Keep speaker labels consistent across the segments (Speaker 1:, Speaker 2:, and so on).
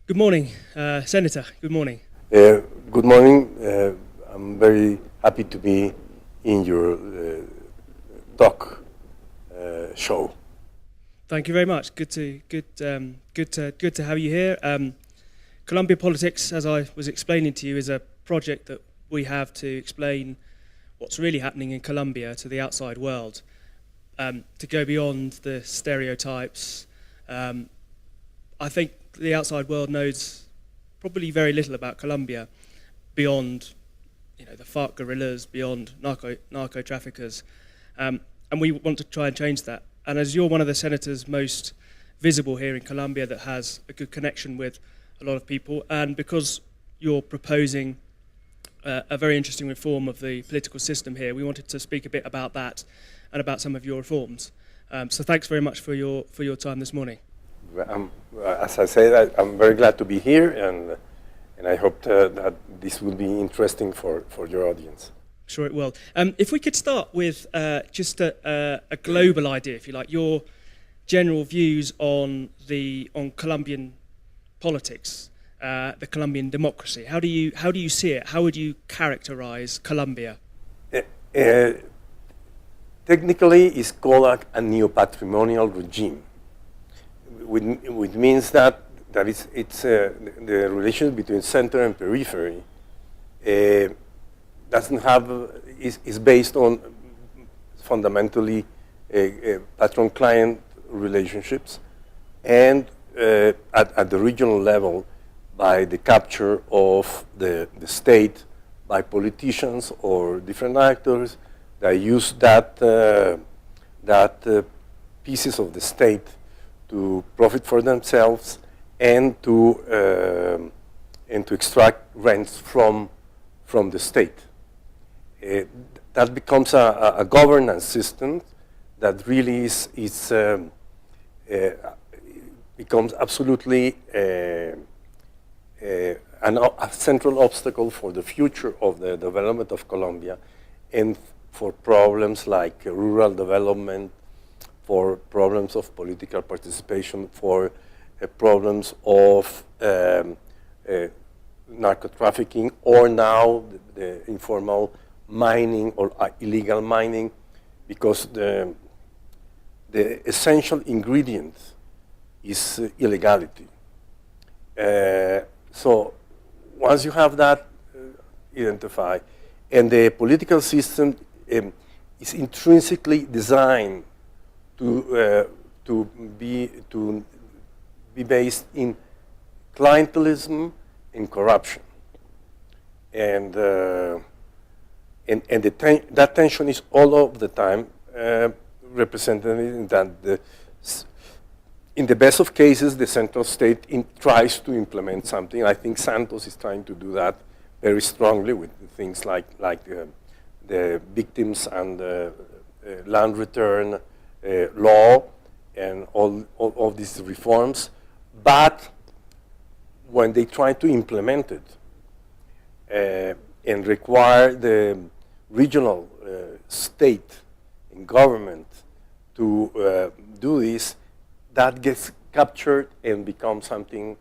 Speaker 1: Good morning, Senator. Good morning.
Speaker 2: Good morning. I'm very happy to be in your talk show.
Speaker 1: Thank you very much. Good to have you here. Colombia Politics, as I was explaining to you, is a project that we have to explain what's really happening in Colombia to the outside world, to go beyond the stereotypes. I think the outside world knows probably very little about Colombia beyond, the FARC guerrillas, beyond narco traffickers, and we want to try and change that. And as you're one of the senators most visible here in Colombia that has a good connection with a lot of people, and because you're proposing a very interesting reform of the political system here, we wanted to speak a bit about that and about some of your reforms. So thanks very much for your time this morning.
Speaker 2: As I said, I'm very glad to be here, and I hope that this will be interesting for your audience.
Speaker 1: Sure it will. If we could start with just a global idea, if you like, your general views on Colombian politics, the Colombian democracy. How do you see it? How would you characterize Colombia?
Speaker 2: Technically, it's called a neo-patrimonial regime, which means that it's the relation between center and periphery is based on fundamentally patron-client relationships, and at the regional level by the capture of the state by politicians or different actors that use that pieces of the state to profit for themselves and to extract rents from the state. That becomes a governance system that really becomes absolutely a central obstacle for the future of the development of Colombia, and for problems like rural development, for problems of political participation, for problems of narco trafficking, or now the informal mining or illegal mining, because the essential ingredient is illegality. So once you have that identified, and the political system is intrinsically designed to be based in clientelism and corruption, and that tension is all of the time represented in that in the best of cases, the central state tries to implement something. I think Santos is trying to do that very strongly with things like the victims and land return law and all of these reforms. But when they try to implement it and require the regional state and government to do this, that gets captured and becomes something,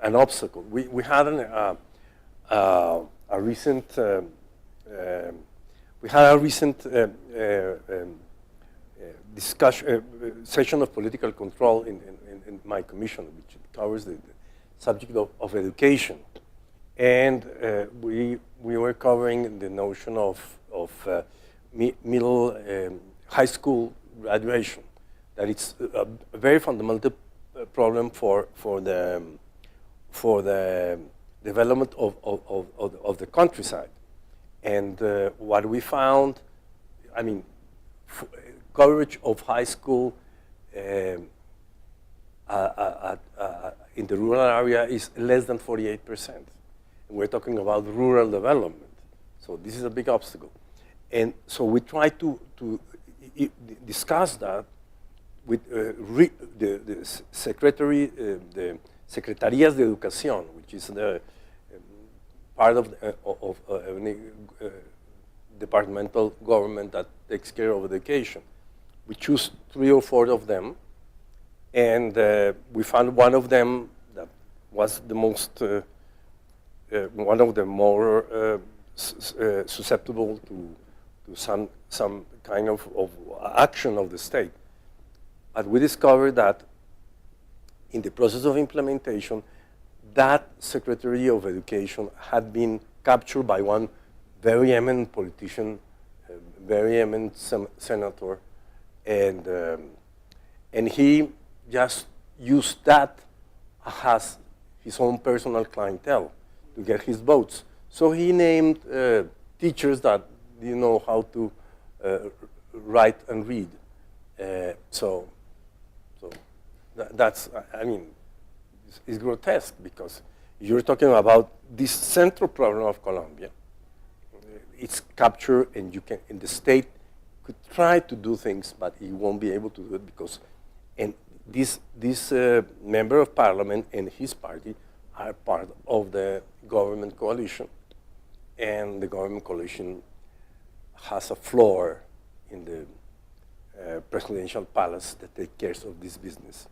Speaker 2: an obstacle. We had a recent session of political control in my commission, which covers the subject of education, and we were covering the notion of high school graduation, that it's a very fundamental problem for the development of the countryside. And what we found, coverage of high school in the rural area is less than 48%. And we're talking about rural development. So this is a big obstacle. And so we try to discuss that with the secretary, the Secretarías de Educación, which is the part of departmental government that takes care of education. We choose 3 or 4 of them, And we found one of them that was the most, one of the more susceptible to some kind of action of the state. But we discovered that in the process of implementation, that Secretary of Education had been captured by one very eminent politician, very eminent senator, and he just used that as his own personal clientele to get his votes. So he named teachers that didn't know how to write and read. So that's, I mean, it's grotesque, because you're talking about this central problem of Colombia. It's captured, and you can, and the state could try to do things, but it won't be able to do it because, and this member of parliament and his party are part of the government coalition, and the government coalition has a floor in the presidential palace that takes care of this business.